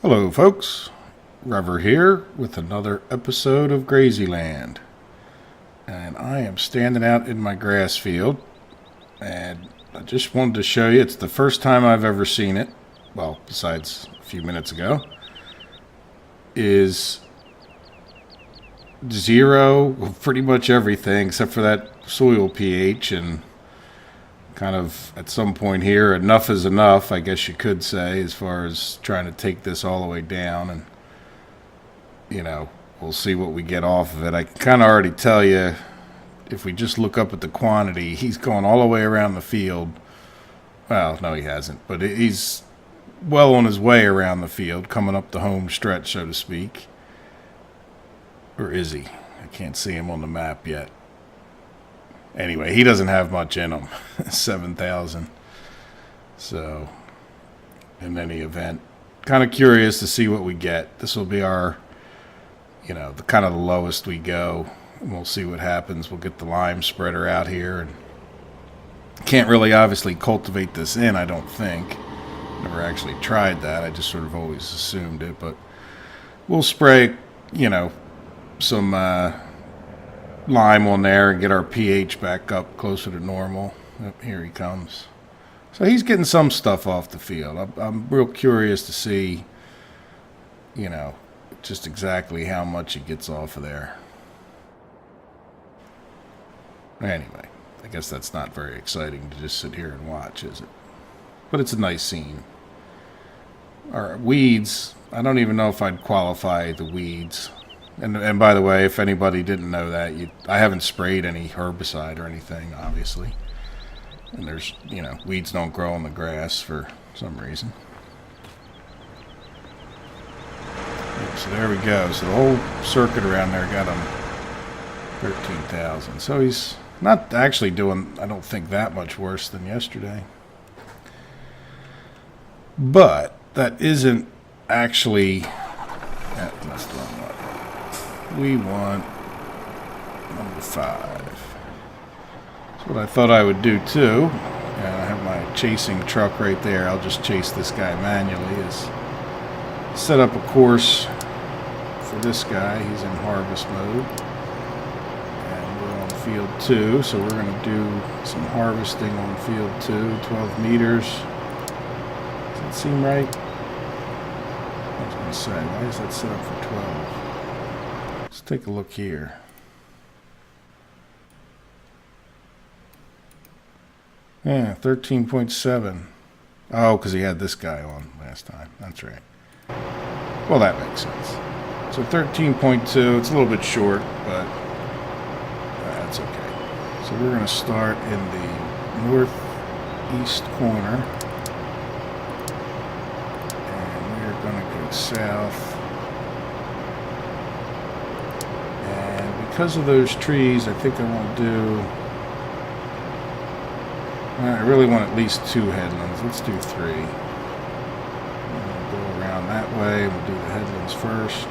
Hello folks, Rever here with another episode of Grazyland. And I am standing out in my grass field, and I just wanted to show you, it's the first time I've ever seen it, well, besides a few minutes ago, is zero of pretty much everything except for that soil pH, and kind of at some point here, enough is enough, I guess you could say, as far as trying to take this all the way down, and you know, we'll see what we get off of it. I can kind of already tell you, if we just look up at the quantity, he's going all the way around the field. Well, no, he hasn't, but he's well on his way around the field, coming up the home stretch, so to speak. Or is he? I can't see him on the map yet. Anyway, he doesn't have much in him. 7,000. So, in any event, kind of curious to see what we get. This will be our, the kind of the lowest we go. And we'll see what happens. We'll get the lime spreader out here. And can't really obviously cultivate this in, I don't think. Never actually tried that. I just sort of always assumed it. But we'll spray, some lime on there and get our pH back up closer to normal. Yep, here he comes. So he's getting some stuff off the field. I'm real curious to see, just exactly how much he gets off of there. Anyway, I guess that's not very exciting to just sit here and watch, is it? But it's a nice scene. Our weeds, I don't even know if I'd qualify the weeds. And by the way, if anybody didn't know that, I haven't sprayed any herbicide or anything, obviously. And there's, weeds don't grow on the grass for some reason. So there we go. So the whole circuit around there got him 13,000. So he's not actually doing, I don't think, that much worse than yesterday. But that isn't actually... That's the wrong one. We want number 5. That's what I thought I would do too. And I have my chasing truck right there. I'll just chase this guy manually. Is set up a course for this guy. He's in harvest mode. And we're on field 2, so we're going to do some harvesting on field 2, 12 meters. Does that seem right? I was going to say, why is that set up for 12? Let's take a look here. Yeah, 13.7. Oh, because he had this guy on last time. That's right. Well, that makes sense. So 13.2. It's a little bit short, but that's okay. So we're going to start in the northeast corner. And we're going to go south. Because of those trees, I think I want to do... I really want at least 2 headlands. Let's do 3. We'll go around that way. We'll do the headlands first.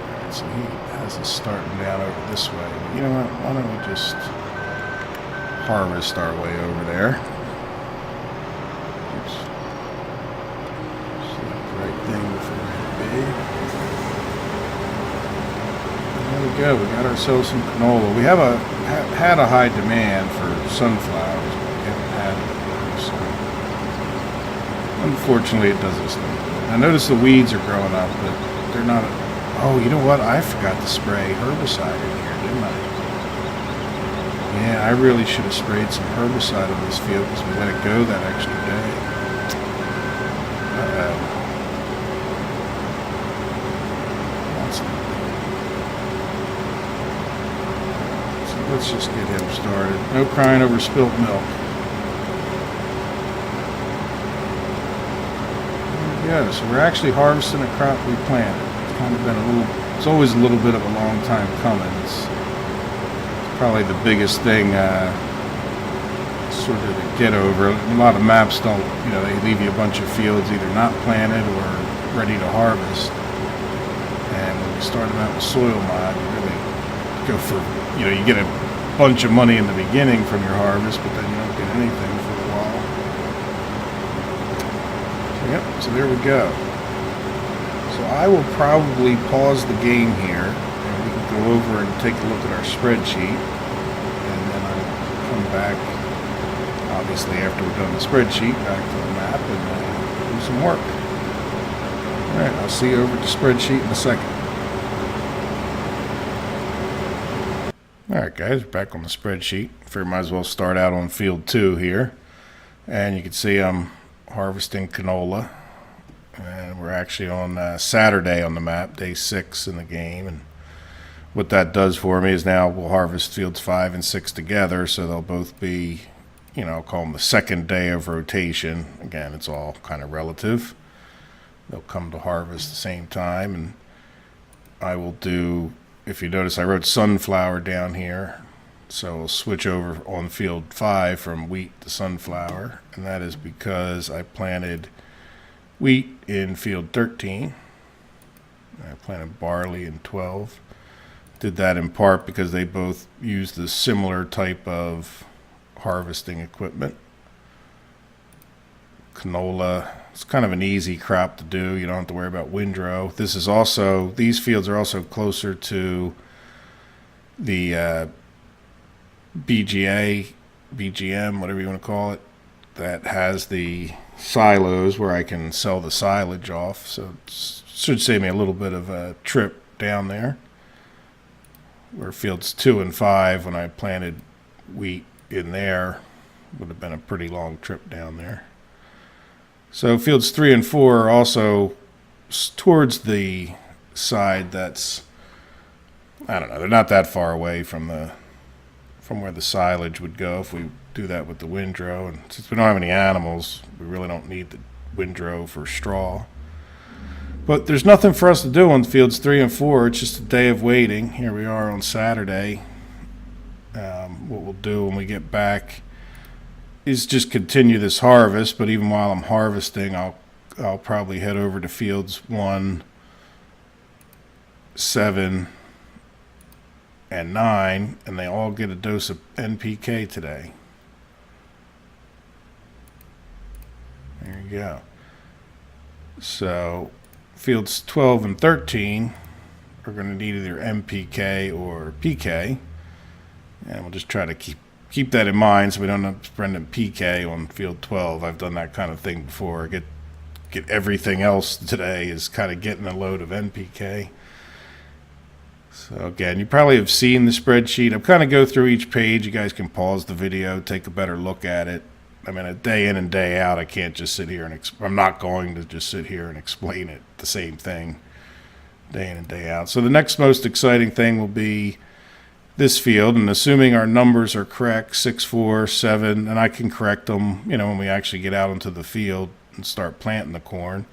Alright, so he has us starting down over this way. But you know what? Why don't we just harvest our way over there? Oops. Select the right thing before I hit B. There we go. We got ourselves some canola. We have had a high demand for sunflowers, but we haven't had it. So unfortunately, it does us no good. I notice the weeds are growing up, but they're not. Oh, you know what? I forgot to spray herbicide in here, didn't I? Yeah, I really should have sprayed some herbicide on this field because we let it go that extra day. Uh-oh. Let's just get him started. No crying over spilt milk. There we go. So we're actually harvesting a crop we planted. It's kind of been it's always a little bit of a long time coming. It's probably the biggest thing sort of to get over. A lot of maps don't, they leave you a bunch of fields either not planted or ready to harvest. And when you start them out with soil mod, you really go for, you get a bunch of money in the beginning from your harvest, but then you don't get anything for a while. Yep, so there we go. So I will probably pause the game here, and we can go over and take a look at our spreadsheet, and then I'll come back, obviously after we've done the spreadsheet, back to the map and do some work. Alright, I'll see you over at the spreadsheet in a second. Alright guys, back on the spreadsheet. Figure might as well start out on field 2 here. And you can see I'm harvesting canola. And we're actually on Saturday on the map, day 6 in the game. And what that does for me is now we'll harvest fields 5 and 6 together, so they'll both be, you know, I'll call them the second day of rotation. Again, it's all kind of relative. They'll come to harvest the same time, and I will do, if you notice I wrote sunflower down here, so we'll switch over on field 5 from wheat to sunflower, and that is because I planted wheat in field 13. I planted barley in 12. Did that in part because they both use the similar type of harvesting equipment. Canola, it's kind of an easy crop to do. You don't have to worry about windrow. This is also, these fields are also closer to the BGM, whatever you want to call it, that has the silos where I can sell the silage off. So it should save me a little bit of a trip down there. Where fields 2 and 5, when I planted wheat in there, would have been a pretty long trip down there. So fields 3 and 4 are also towards the side that's, I don't know, they're not that far away from where the silage would go if we do that with the windrow. And since we don't have any animals, we really don't need the windrow for straw. But there's nothing for us to do on fields 3 and 4. It's just a day of waiting. Here we are on Saturday. What we'll do when we get back is just continue this harvest, but even while I'm harvesting, I'll probably head over to fields 1, 7, and 9, and they all get a dose of NPK today. There you go. So fields 12 and 13 are going to need either MPK or PK, and we'll just try to keep that in mind so we don't have to spend PK on field 12. I've done that kind of thing before. Get everything else today is kind of getting a load of NPK. So again, you probably have seen the spreadsheet. I'll kind of go through each page. You guys can pause the video, take a better look at it. I mean, a day in and day out, I can't just sit here and I'm not going to just sit here and explain it, the same thing, day in and day out. So the next most exciting thing will be this field, and assuming our numbers are correct, 6, 4, 7, and I can correct them, you know, when we actually get out into the field and start planting the corn,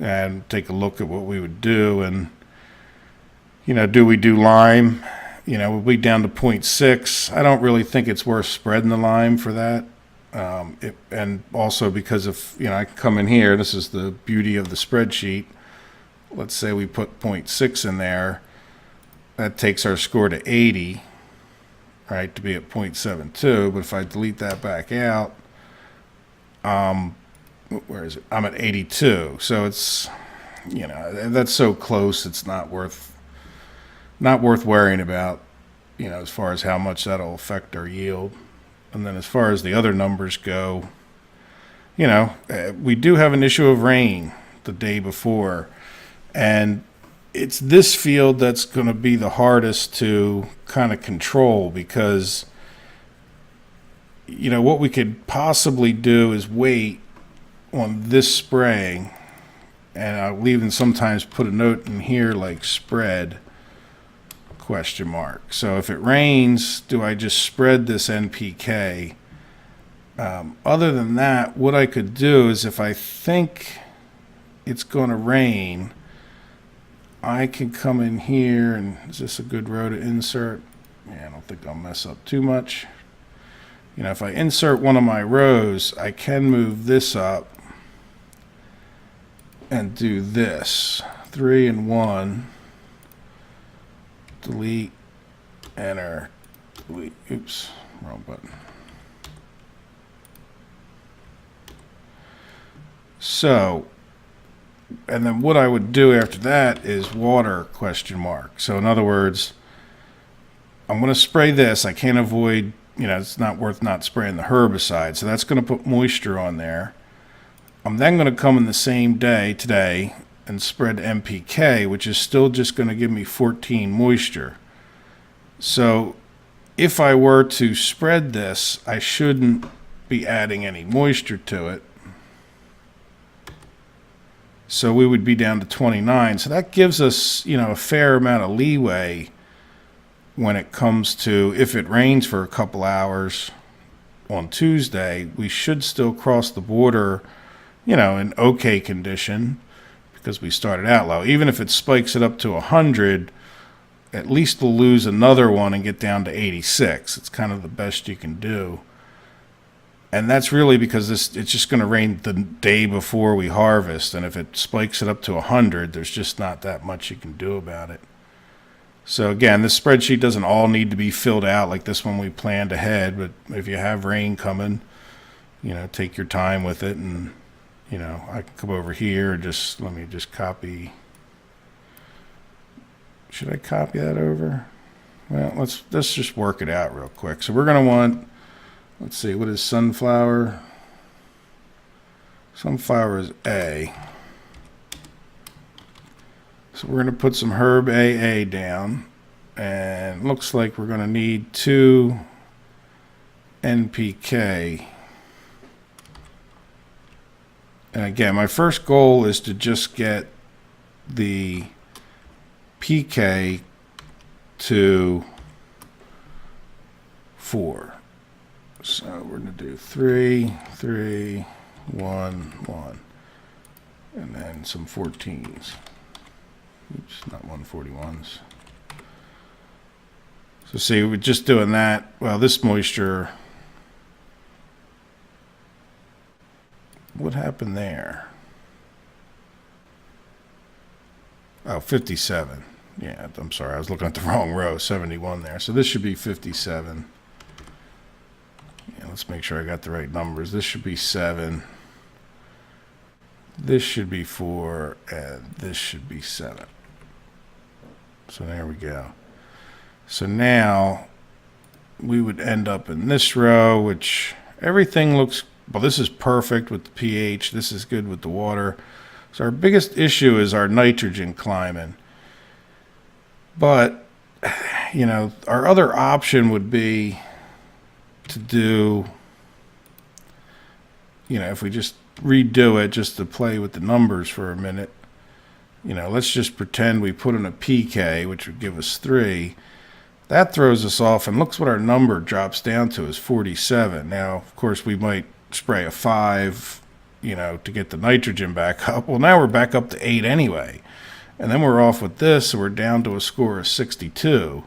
and take a look at what we would do. And, you know, do we do lime? You know, we'll be down to 0.6. I don't really think it's worth spreading the lime for that. And also because if, you know, I come in here, this is the beauty of the spreadsheet. Let's say we put 0.6 in there. That takes our score to 80, right, to be at 0.72. But if I delete that back out, where is it? I'm at 82. So it's, you know, that's so close. It's not worth worrying about, you know, as far as how much that'll affect our yield. And then as far as the other numbers go, you know, we do have an issue of rain the day before, and it's this field that's going to be the hardest to kind of control, because, you know, what we could possibly do is wait on this spraying, and I'll even sometimes put a note in here like spread ? So if it rains, do I just spread this NPK? Other than that, what I could do is, if I think it's going to rain, I can come in here, and is this a good row to insert? Yeah, I don't think I'll mess up too much. You know, if I insert one of my rows, I can move this up and do this. 3 and 1. Delete, enter, delete, oops, wrong button. So, and then what I would do after that is water question mark. So in other words, I'm going to spray this. I can't avoid, it's not worth not spraying the herbicide. So that's going to put moisture on there. I'm then going to come in the same day today and spread NPK, which is still just going to give me 14 moisture. So if I were to spread this, I shouldn't be adding any moisture to it. So we would be down to 29. So that gives us, a fair amount of leeway when it comes to if it rains for a couple hours on Tuesday, we should still cross the border, in okay condition because we started out low. Even if it spikes it up to 100, at least we'll lose another one and get down to 86. It's kind of the best you can do. And that's really because it's just going to rain the day before we harvest. And if it spikes it up to 100, there's just not that much you can do about it. So again, this spreadsheet doesn't all need to be filled out like this one we planned ahead. But if you have rain coming, take your time with it. And, I can come over here. Let me just copy. Should I copy that over? Well, let's just work it out real quick. So we're going to want... Let's see, what is sunflower? Sunflower is A. So we're going to put some herb AA down. And looks like we're going to need 2 NPK. And again, my first goal is to just get the PK to 4. So we're going to do 3, 3, 1, 1. And then some 14s. Oops, not 141s. So see, we're just doing that. Well, this moisture. What happened there? Oh, 57. Yeah, I'm sorry. I was looking at the wrong row. 71 there. So this should be 57. Let's make sure I got the right numbers. This should be 7. This should be 4. And this should be 7. So there we go. So now we would end up in this row, which everything looks, well, this is perfect with the pH. This is good with the water. So our biggest issue is our nitrogen climbing. But, our other option would be to do, if we just redo it just to play with the numbers for a minute, let's just pretend we put in a PK, which would give us 3. That throws us off, and looks what our number drops down to is 47. Now, of course, we might spray a 5, to get the nitrogen back up. Well, now we're back up to 8 anyway. And then we're off with this, so we're down to a score of 62.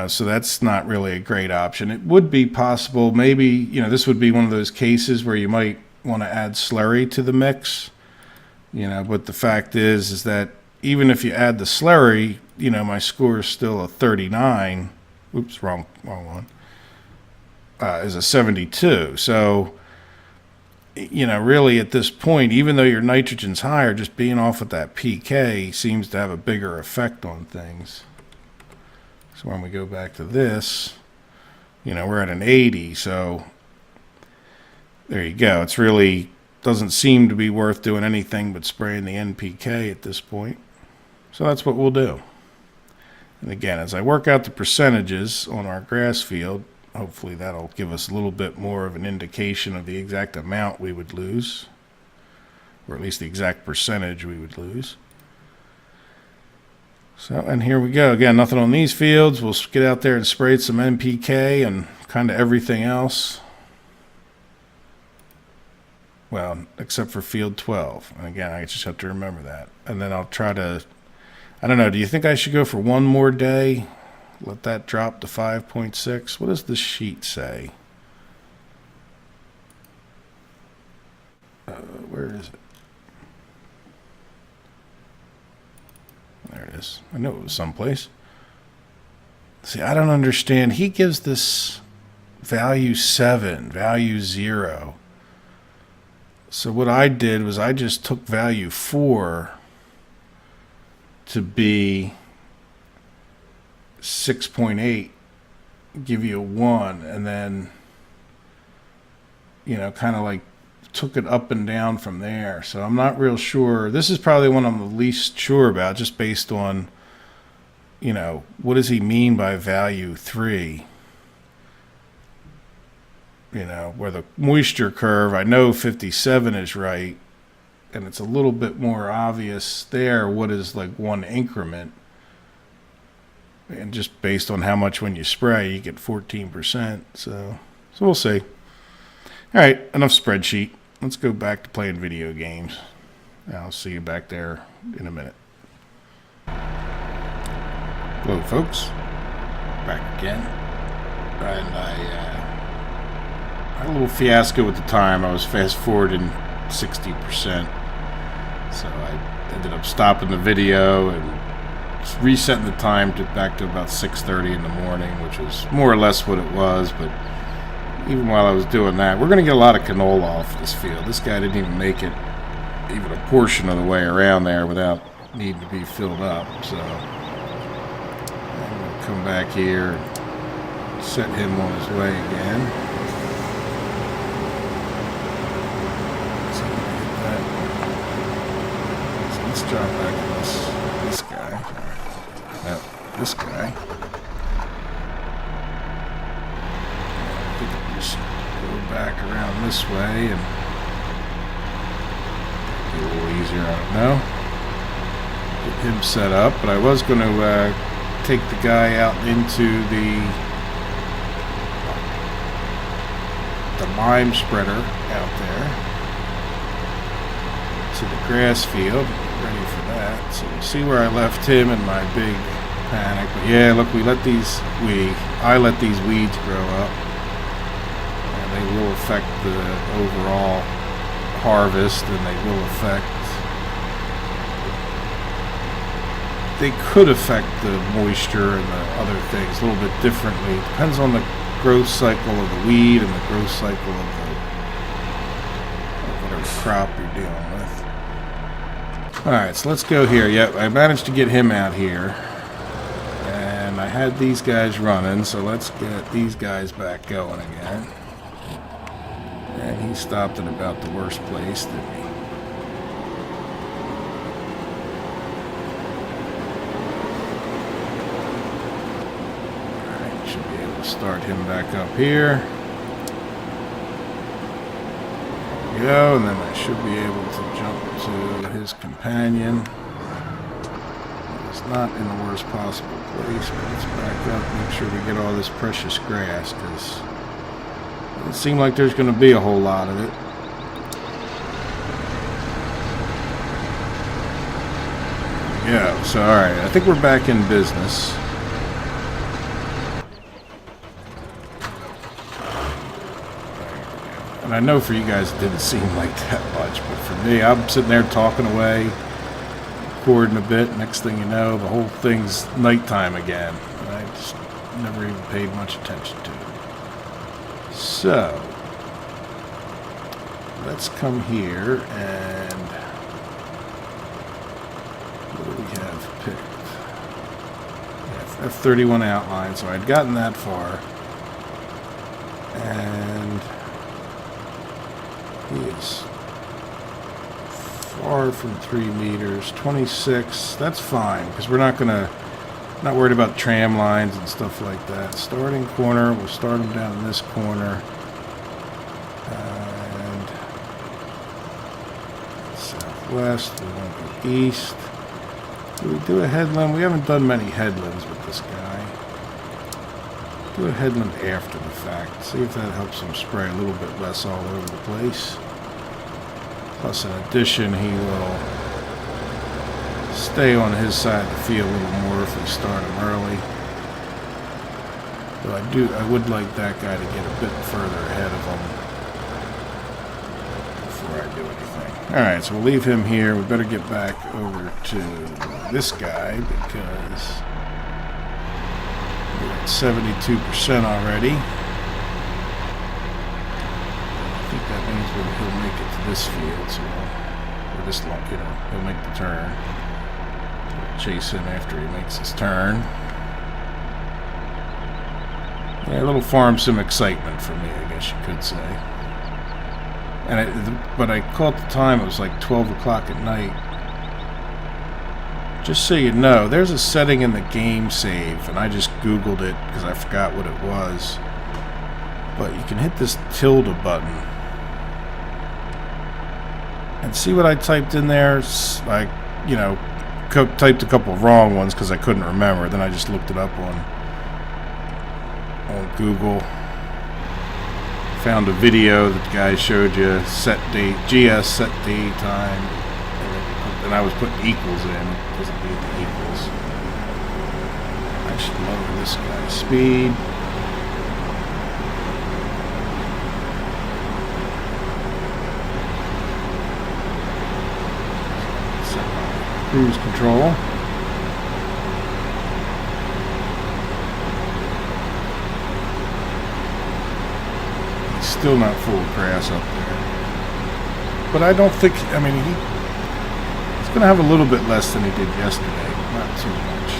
So that's not really a great option. It would be possible, maybe, this would be one of those cases where you might want to add slurry to the mix, but the fact is that even if you add the slurry, my score is still a 39. Oops, wrong one. Is a 72. So, really at this point, even though your nitrogen's higher, just being off with that PK seems to have a bigger effect on things. So when we go back to this, we're at an 80. So there you go. It's really doesn't seem to be worth doing anything but spraying the NPK at this point. So that's what we'll do. And again, as I work out the percentages on our grass field, hopefully that'll give us a little bit more of an indication of the exact amount we would lose, or at least the exact percentage we would lose. So, and here we go. Again, nothing on these fields. We'll get out there and spray some NPK and kind of everything else. Well, except for field 12. And again, I just have to remember that. And then I'll try to, I don't know, do you think I should go for one more day? Let that drop to 5.6. What does the sheet say? Where is it? There it is. I knew it was someplace. See, I don't understand. He gives this value 7, value 0. So what I did was I just took value 4 to be 6.8, give you a 1, and then, you know, kind of like took it up and down from there. So I'm not real sure. This is probably one I'm the least sure about, just based on, you know, what does he mean by value 3? You know, where the moisture curve, I know 57 is right, and it's a little bit more obvious there what is like 1 increment. And just based on how much when you spray, you get 14%. So we'll see. All right, enough spreadsheet. Let's go back to playing video games. I'll see you back there in a minute. Hello, folks. Back again. And I had a little fiasco with the time. I was fast forwarding 60%. So I ended up stopping the video and resetting the time back to about 6:30 in the morning, which was more or less what it was. But even while I was doing that, we're going to get a lot of canola off this field. This guy didn't even make it even a portion of the way around there without needing to be filled up. So I'm going to come back here and set him on his way again. Let's drop back to this guy. No, this guy. I think I'll just go back around this way and be a little easier. I don't know. Get him set up, but I was going to take the guy out into the lime spreader out there to the grass field. Ready for that. So we'll see where I left him in my big panic. But yeah, look, I let these weeds grow up, and they will affect the overall harvest, and they could affect the moisture and the other things a little bit differently. It depends on the growth cycle of the weed and the growth cycle of whatever crop you're dealing with. Alright, so let's go here. Yep, I managed to get him out here. And I had these guys running, so let's get these guys back going again. And he stopped at about the worst place, didn't he? Alright, should be able to start him back up here. Go, and then I should be able to jump to his companion. It's not in the worst possible place, but let's back up, make sure we get all this precious grass, because it doesn't seem like there's going to be a whole lot of it. Yeah, so alright, I think we're back in business. And I know for you guys it didn't seem like that much, but for me, I'm sitting there talking away, recording a bit. Next thing you know, the whole thing's nighttime again. And I just never even paid much attention to it. So, let's come here and what do we have picked? Yeah, F31 outline, so I'd gotten that far. And he is far from 3 meters, 26. That's fine, because we're not worried about tram lines and stuff like that. Starting corner, we'll start him down in this corner. And southwest, we want to go east. Do we do a headland? We haven't done many headlands with this guy. Do a headland after the fact. See if that helps him spray a little bit less all over the place. Plus, in addition, he will stay on his side of the field a little more if we start him early. Though I would like that guy to get a bit further ahead of him before I do anything. Alright, so we'll leave him here. We better get back over to this guy because we're at 72% already. I think that means he'll make it to this field, so or this long, you know, he'll make the turn. We'll chase him after he makes his turn. Yeah, a little farm sim excitement for me, I guess you could say. And but I caught the time, it was like 12 o'clock at night. Just so you know, there's a setting in the game save, and I just Googled it because I forgot what it was. But you can hit this tilde button. And see what I typed in there? I, you know, typed a couple of wrong ones because I couldn't remember. Then I just looked it up on Google. Found a video that the guy showed you set date, GS set date time, and I was putting equals in. It doesn't need the equals. I should lower this guy's speed. Set my cruise control. Still not full of grass up there. But I don't think, I mean, he's going to have a little bit less than he did yesterday. Not too much.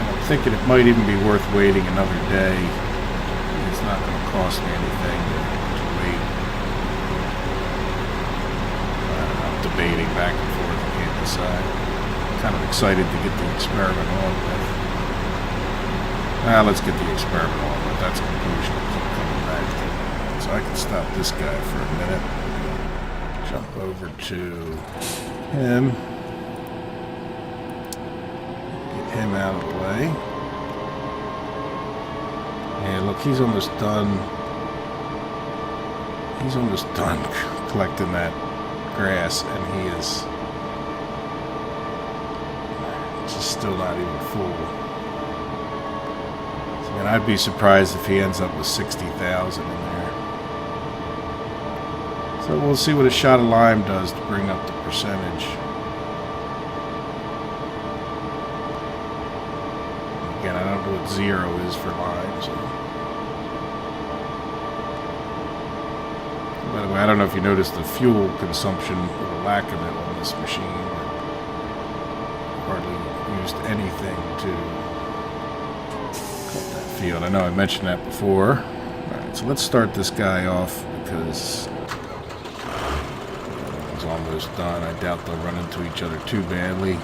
And I'm thinking it might even be worth waiting another day. It's not going to cost me anything to wait. I'm debating back and forth. I can't decide. I'm kind of excited to get the experiment on with. Let's get the experiment on, but that's a conclusion. I keep coming back to. So I can stop this guy for a minute. Jump over to him. Get him out of the way. And look, he's almost done. He's almost done collecting that grass, and he is just still not even full. And I'd be surprised if he ends up with 60,000 in there. So we'll see what a shot of lime does to bring up the percentage. Again, I don't know what 0 is for lime. So. By the way, I don't know if you noticed the fuel consumption or the lack of it on this machine. Hardly used anything to field. I know I mentioned that before. Alright, so let's start this guy off because it's almost done. I doubt they'll run into each other too badly.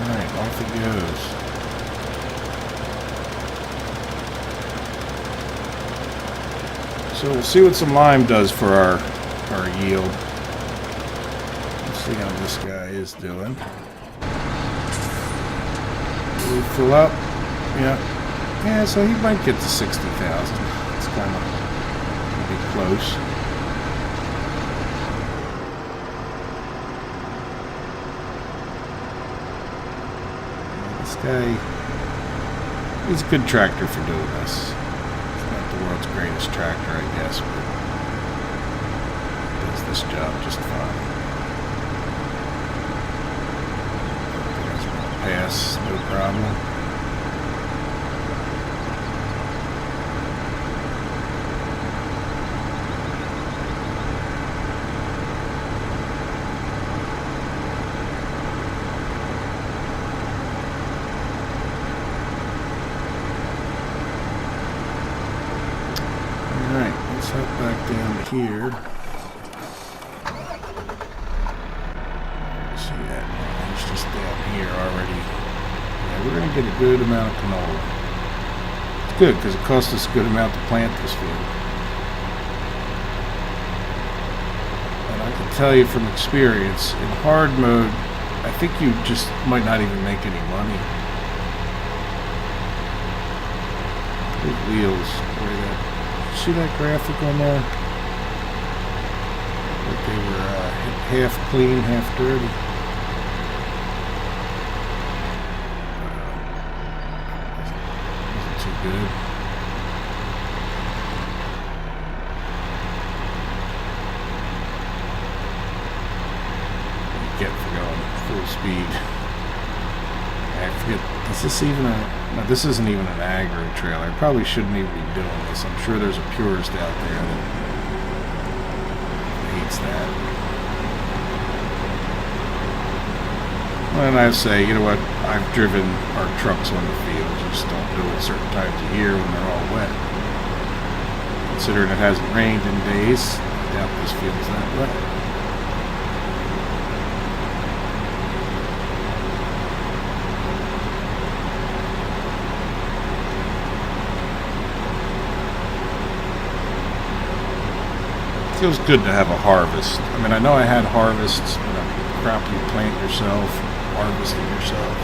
Alright, off he goes. So we'll see what some lime does for our yield. Let's see how this guy is doing. Will he fill up? Yeah, so he might get to 60,000. It's kind of be close. This guy, he's a good tractor for doing this. It's not the world's greatest tractor, I guess, but this job just fine. Pass, no problem. Alright, let's head back down to here. We're going to get a good amount of canola. It's good because it costs us a good amount to plant this field. And I can tell you from experience, in hard mode, I think you just might not even make any money. Those wheels, see that graphic on there? Like they were half clean, half dirty. Good. full speed. I forget, is this even a... No, this isn't even an agro trailer. I probably shouldn't even be doing this. I'm sure there's a purist out there that hates that. And I say, you know what, I've driven our trucks on the field. You just don't do it certain times of year when they're all wet. Considering it hasn't rained in days, I doubt this field's that wet. Feels good to have a harvest. I mean, I know I had harvests, but crop you plant yourself, harvest it yourself.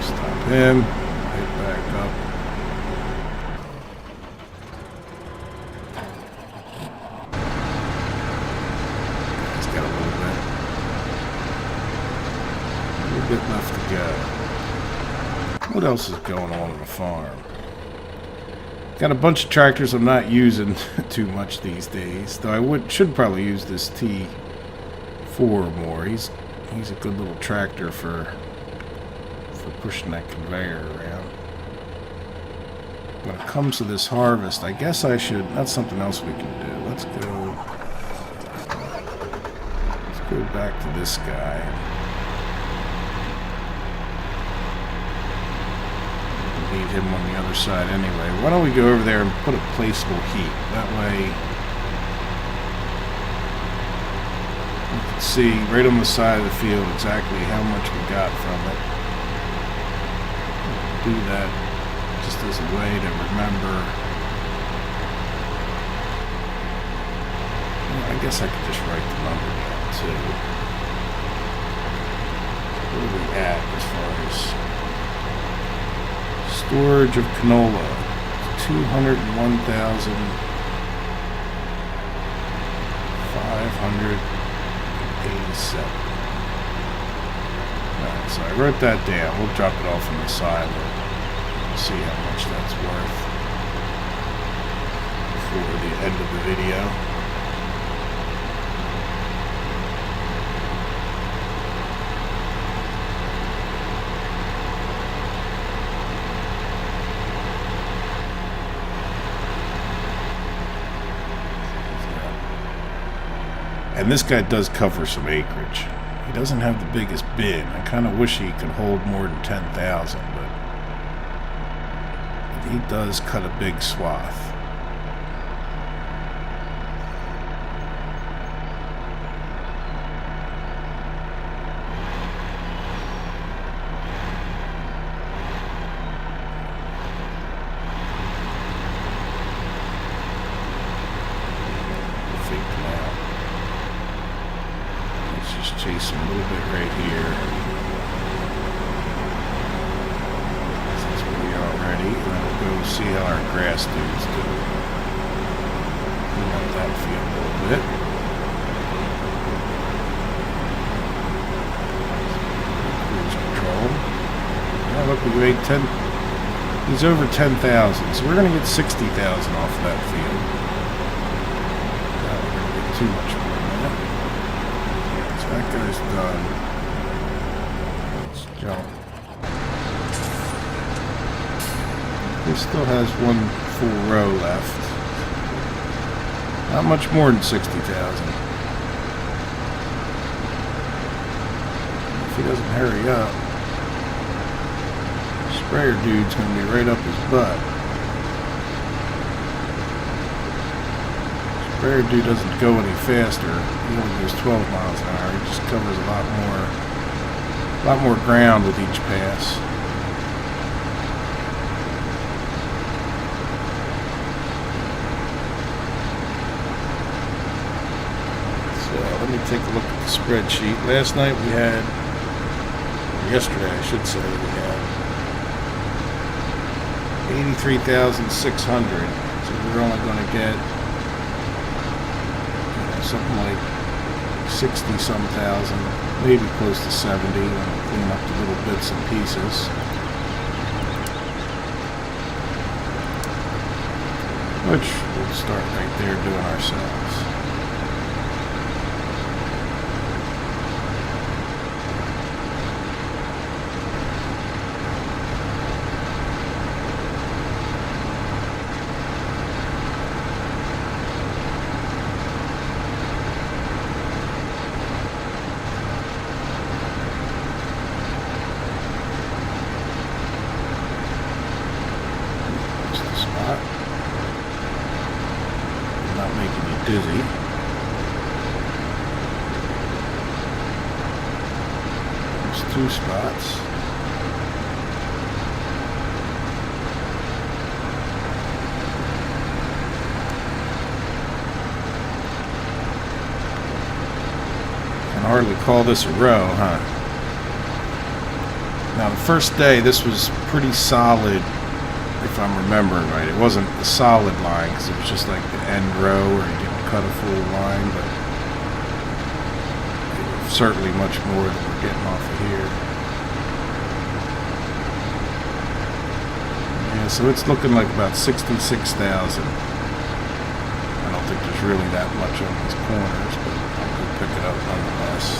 Stop him, hit back up. He's got a little bit left to go. What else is going on the farm? Got a bunch of tractors I'm not using too much these days, though I should probably use this T4 more. He's a good little tractor for pushing that conveyor around. When it comes to this harvest, I guess I should. That's something else we can do. Let's go back to this guy. Need him on the other side anyway. Why don't we go over there and put a placeable heat? That way you can see right on the side of the field exactly how much we got from it. Do that just as a way to remember. Well, I guess I could just write the number down too. What are we at as far as storage of canola? 201,587. Alright, so I wrote that down. We'll drop it off on the side and see how much that's worth before the end of the video. And this guy does cover some acreage. He doesn't have the biggest bin. I kind of wish he could hold more than 10,000, but he does cut a big swath. Chase him a little bit right here. Since we are ready, and then we'll go see how our grass dudes do. Clean up that field a little bit. Cruise control. Yeah, look, we made 10. He's over 10,000, so we're going to get 60,000 off of that field. Now we're going to get too much more than that. That guy's done. Let's jump. He still has one full row left. Not much more than 60,000. If he doesn't hurry up, sprayer dude's gonna be right up his butt. Sprayer dude doesn't go any faster. He only goes 12 miles an hour. He just covers a lot more ground with each pass. So let me take a look at the spreadsheet. Last night we had, or yesterday I should say, we had 83,600. So we're only going to get something like 60-some thousand, maybe close to 70 when we clean up the little bits and pieces. Which we'll start right there doing ourselves. dizzy. There's 2 spots. Can hardly call this a row, huh? Now the first day this was pretty solid, if I'm remembering right. It wasn't a solid line because it was just like the end row where you didn't cut a full line, but certainly much more than we're getting off of here. Yeah, so it's looking like about 66,000. I don't think there's really that much on these corners, but I'll go pick it up nonetheless.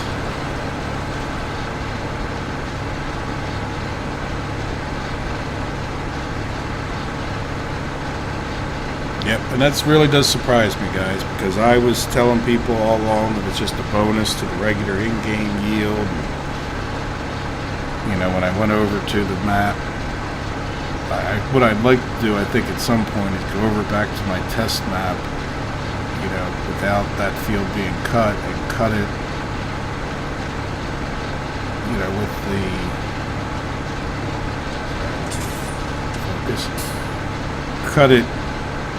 Yep, and that really does surprise me, guys, because I was telling people all along that it's just a bonus to the regular in-game yield. You know, when I went over to the map, what I'd like to do, I think, at some point is go over back to my test map, you know, without that field being cut, and cut it, you know, with the focus, cut it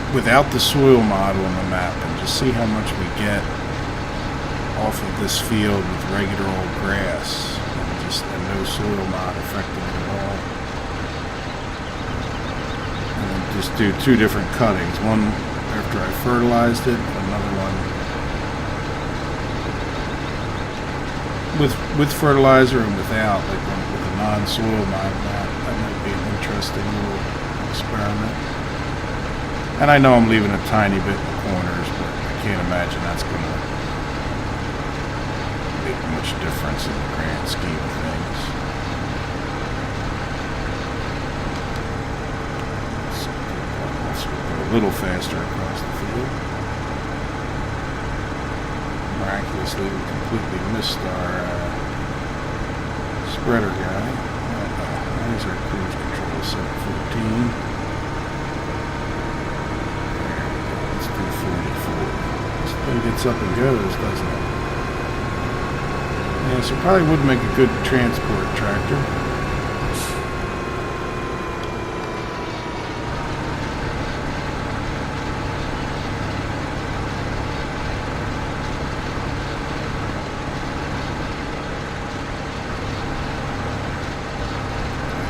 without the soil model on the map and just see how much we get off of this field with regular old grass and no soil mod affecting it at all. And then just do 2 different cuttings, one after I fertilized it, another one with fertilizer and without, like with a non-soil mod map. That might be an interesting little experiment. And I know I'm leaving a tiny bit in the corners, but I can't imagine that's going to make much difference in the grand scheme of things. Let's go a little faster across the field. Miraculously, we completely missed our spreader guy. There's our cruise control, 714. It gets up and goes, doesn't it? Yeah, so probably would make a good transport tractor.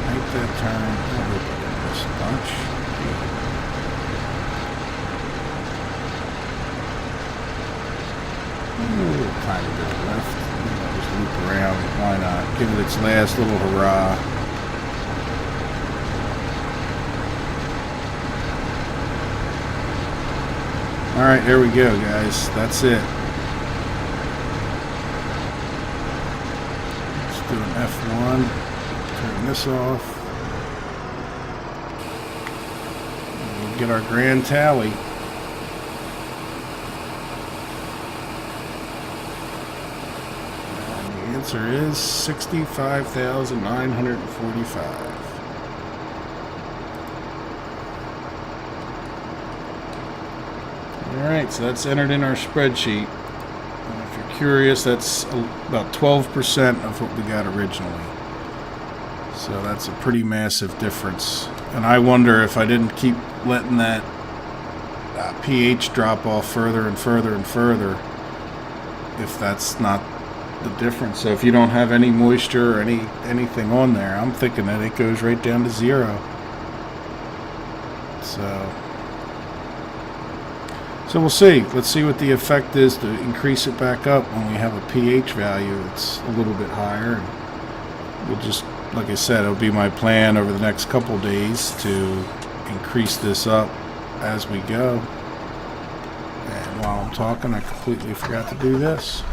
Make that turn. I hope I didn't miss a bunch. Tiny bit left. Just loop around. Why not? Give it its last little hurrah. Alright, here we go, guys. That's it. Let's do an F1. Turn this off. And we'll get our grand tally. Answer is 65,945. Alright, so that's entered in our spreadsheet. And if you're curious, that's about 12% of what we got originally. So that's a pretty massive difference. And I wonder if I didn't keep letting that pH drop off further and further and further, if that's not the difference. So if you don't have any moisture or anything on there, I'm thinking that it goes right down to 0. So we'll see. Let's see what the effect is to increase it back up when we have a pH value that's a little bit higher. And we'll just, like I said, it'll be my plan over the next couple days to increase this up as we go. And while I'm talking, I completely forgot to do this.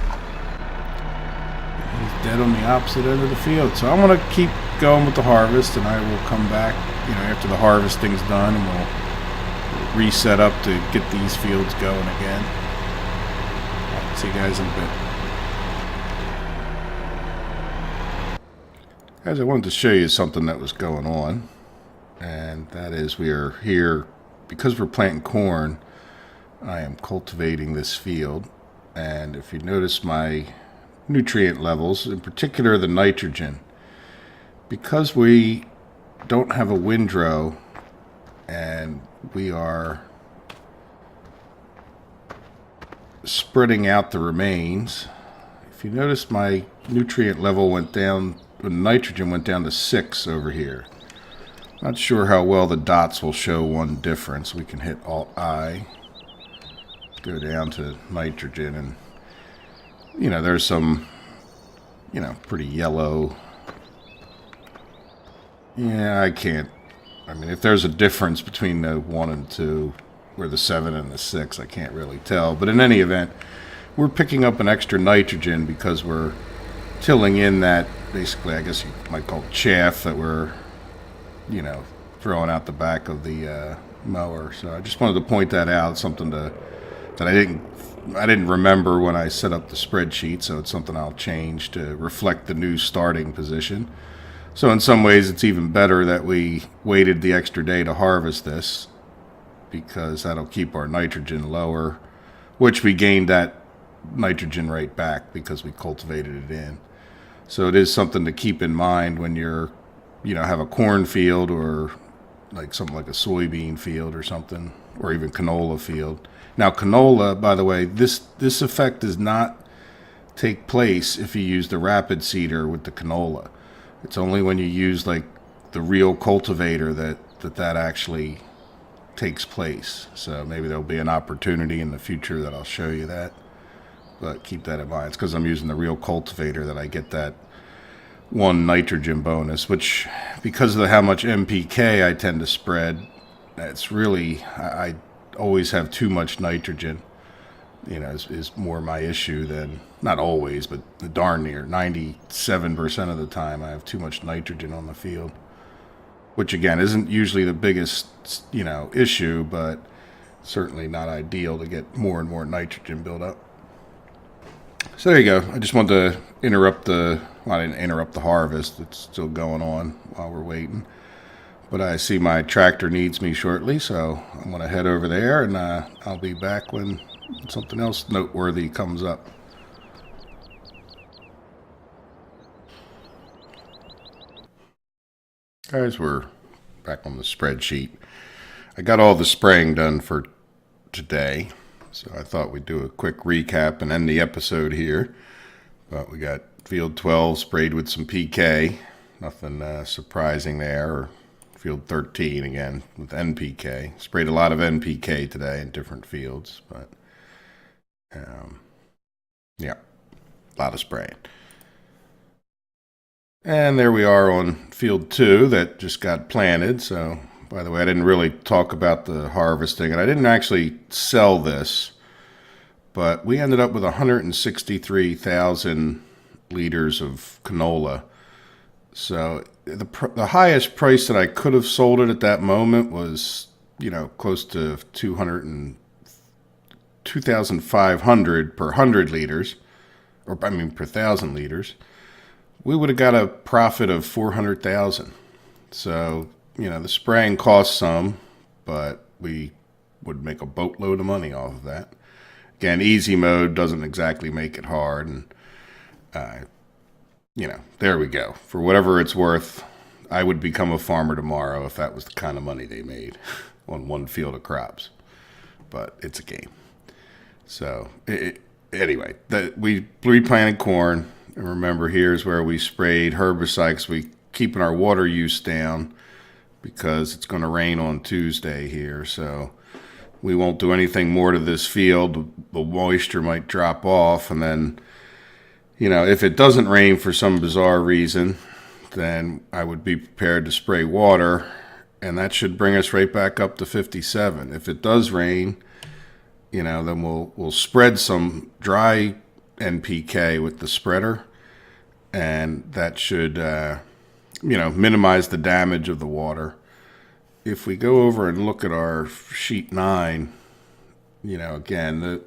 He's dead on the opposite end of the field. So I'm going to keep going with the harvest, and I will come back, you know, after the harvesting's done, and we'll reset up to get these fields going again. I'll see you guys in a bit. Guys, I wanted to show you something that was going on, and that is we are here, because we're planting corn, I am cultivating this field. And if you notice my nutrient levels, in particular the nitrogen, because we don't have a windrow and we are spreading out the remains, if you notice my nutrient level went down, the nitrogen went down to 6 over here. Not sure how well the dots will show one difference. We can hit Alt-I, go down to nitrogen, and there's some pretty yellow. Yeah, I mean, if there's a difference between the 1 and 2 or the 7 and the 6, I can't really tell. But in any event, we're picking up an extra nitrogen because we're tilling in that, basically, I guess you might call it chaff that we're throwing out the back of the mower. So I just wanted to point that out, something that I didn't remember when I set up the spreadsheet, so it's something I'll change to reflect the new starting position. So in some ways, it's even better that we waited the extra day to harvest this, because that'll keep our nitrogen lower, which we gained that nitrogen right back because we cultivated it in. So it is something to keep in mind when you're, have a cornfield or like something like a soybean field or something, or even canola field. Now, canola, by the way, this effect does not take place if you use the rapid seeder with the canola. It's only when you use like the real cultivator that actually takes place. So maybe there'll be an opportunity in the future that I'll show you that. But keep that in mind. It's because I'm using the real cultivator that I get that 1 nitrogen bonus, which, because of how much NPK I tend to spread, it's really, I always have too much nitrogen, is more my issue than, not always, but darn near 97% of the time I have too much nitrogen on the field, which again isn't usually the biggest, issue, but certainly not ideal to get more and more nitrogen build up. So there you go. I just wanted to interrupt I didn't interrupt the harvest. It's still going on while we're waiting. But I see my tractor needs me shortly, so I'm going to head over there, and I'll be back when something else noteworthy comes up. Guys, we're back on the spreadsheet. I got all the spraying done for today, so I thought we'd do a quick recap and end the episode here. But we got field 12 sprayed with some PK. Nothing surprising there. Or field 13 again with NPK. Sprayed a lot of NPK today in different fields, but yeah, a lot of spraying. And there we are on field 2 that just got planted. So, by the way, I didn't really talk about the harvesting, and I didn't actually sell this, but we ended up with 163,000 liters of canola. So the highest price that I could have sold it at that moment was, close to 2,500 per 100 liters, or per 1,000 liters. We would have got a profit of 400,000. So, the spraying cost some, but we would make a boatload of money off of that. Again, easy mode doesn't exactly make it hard, and there we go. For whatever it's worth, I would become a farmer tomorrow if that was the kind of money they made on one field of crops. But it's a game. So anyway, we replanted corn. And remember, here's where we sprayed herbicides. We keeping our water use down because it's going to rain on Tuesday here. So we won't do anything more to this field. The moisture might drop off, and then, if it doesn't rain for some bizarre reason, then I would be prepared to spray water, and that should bring us right back up to 57. If it does rain, then we'll spread some dry NPK with the spreader, and that should minimize the damage of the water. If we go over and look at our sheet 9, again,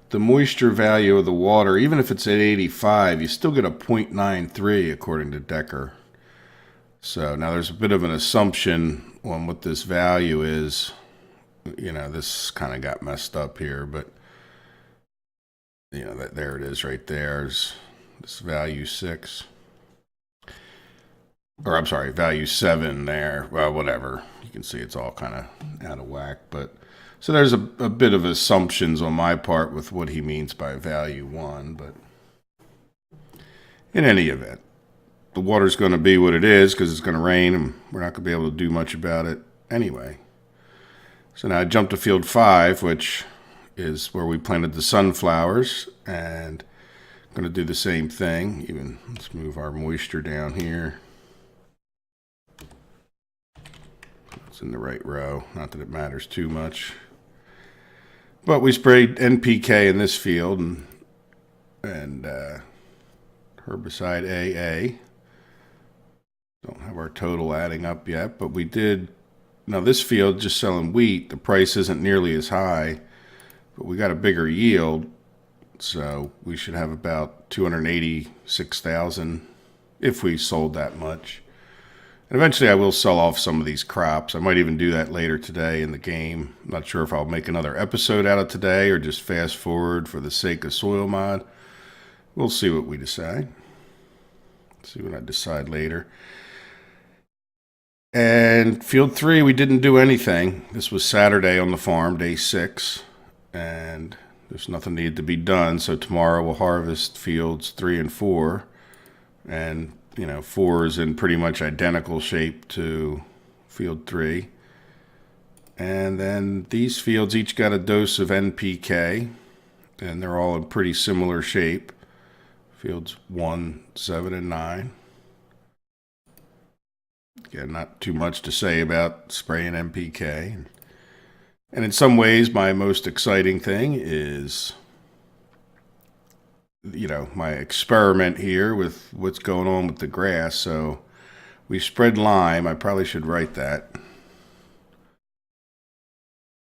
the moisture value of the water, even if it's at 85, you still get a 0.93 according to Decker. So now there's a bit of an assumption on what this value is you know, this kind of got messed up here, but you know, there it is right there. There's this value 6. Or I'm sorry, value 7 there. Well, whatever. You can see it's all kind of out of whack. But so there's a bit of assumptions on my part with what he means by value 1. But in any event, the water's going to be what it is because it's going to rain and we're not going to be able to do much about it anyway. So now I jumped to field 5, which is where we planted the sunflowers, and I'm going to do the same thing. Even let's move our moisture down here. It's in the right row. Not that it matters too much. But we sprayed NPK in this field and herbicide AA. Don't have our total adding up yet, but we did. Now this field, just selling wheat, the price isn't nearly as high, but we got a bigger yield, so we should have about 286,000 if we sold that much. And eventually I will sell off some of these crops. I might even do that later today in the game. I'm not sure if I'll make another episode out of today or just fast forward for the sake of soil mod. We'll see what we decide. See what I decide later. And field 3, we didn't do anything. This was Saturday on the farm, day 6. And there's nothing needed to be done. So tomorrow we'll harvest fields 3 and 4. And, you know, 4 is in pretty much identical shape to field 3. And then these fields each got a dose of NPK. And they're all in pretty similar shape. Fields 1, 7, and 9. Again, not too much to say about spraying NPK. And in some ways, my most exciting thing is, you know, my experiment here with what's going on with the grass. So we spread lime. I probably should write that.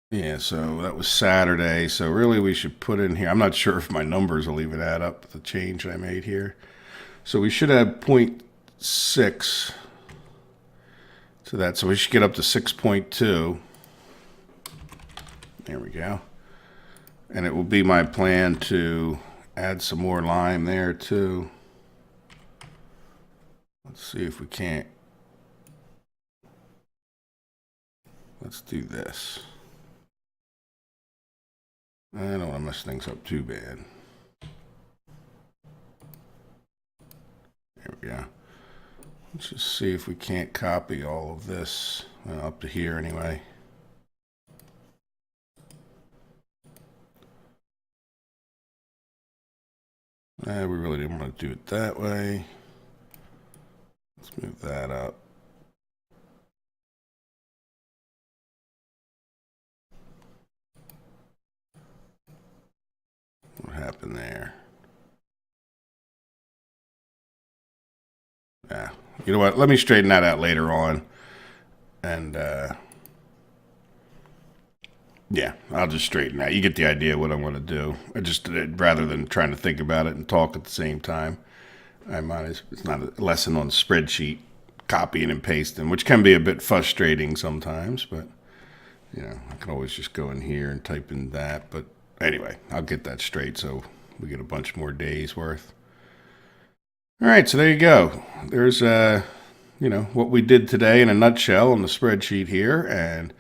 Yeah, so that was Saturday. So really we should put in here. I'm not sure if my numbers will even add up the change I made here. So we should have 0.6 to that. So we should get up to 6.2. There we go. And it will be my plan to add some more lime there too. Let's see if we can't. Let's do this. I don't want to mess things up too bad. There we go. Let's just see if we can't copy all of this up to here anyway. We really didn't want to do it that way. Let's move that up. What happened there? Yeah. You know what? Let me straighten that out later on. And, yeah, I'll just straighten that. You get the idea of what I want to do. I just, rather than trying to think about it and talk at the same time, it's not a lesson on the spreadsheet, copying and pasting, which can be a bit frustrating sometimes, but, you know, I can always just go in here and type in that. But anyway, I'll get that straight so we get a bunch more days worth. All right, so there you go. There's, you know, what we did today in a nutshell on the spreadsheet here, and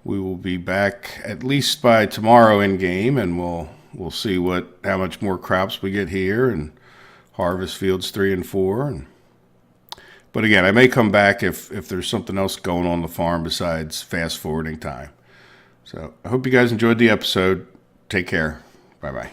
we will be back at least by tomorrow in game, and we'll see how much more crops we get here and harvest fields 3 and 4. But again, I may come back if there's something else going on the farm besides fast forwarding time. So I hope you guys enjoyed the episode. Take care. Bye-bye.